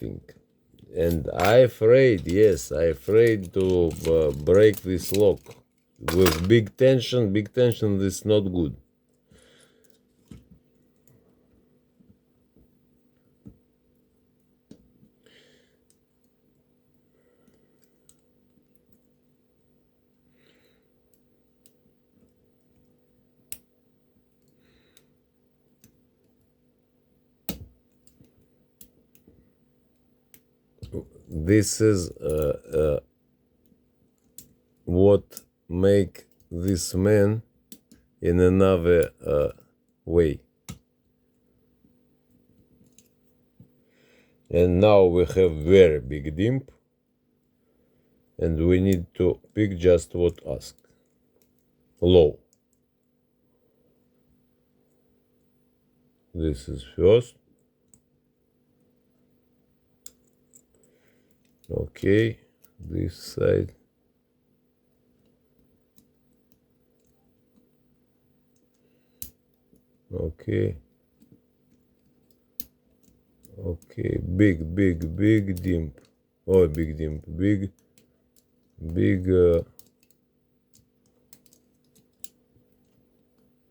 thing. And I afraid, yes, I afraid to break this lock. With big tension, this is not good. This is what make this man in another way. And now we have very big dimp, and we need to pick just what ask. Low. This is first. Okay, this side. Okay. Okay, big dimp. Oh, big dimp. Big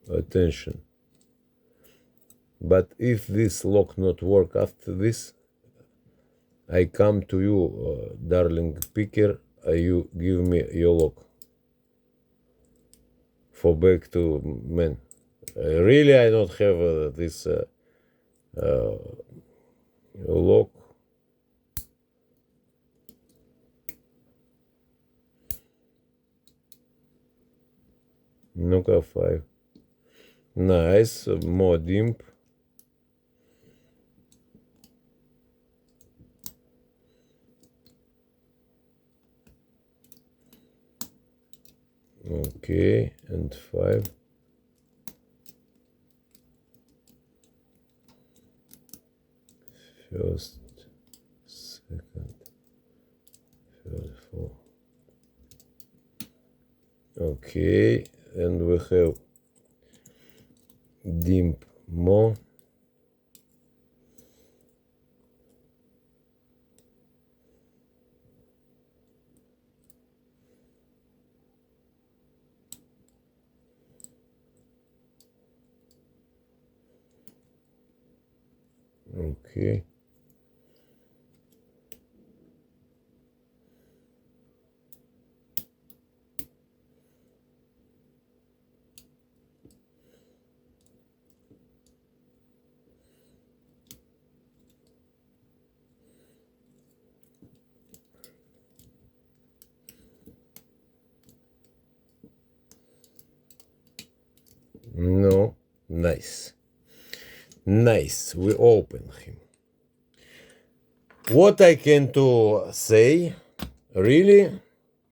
attention. But if this lock not work after this, I come to you, darling picker, you give me your lock for back to man. Really, I don't have this lock. Ну-ка, 5. Nice, more dimp. Okay, and 5. First, second, third, fourth. Okay, and we have dimp more. Okay. No, nice. Nice, we open him. What I can to say, really,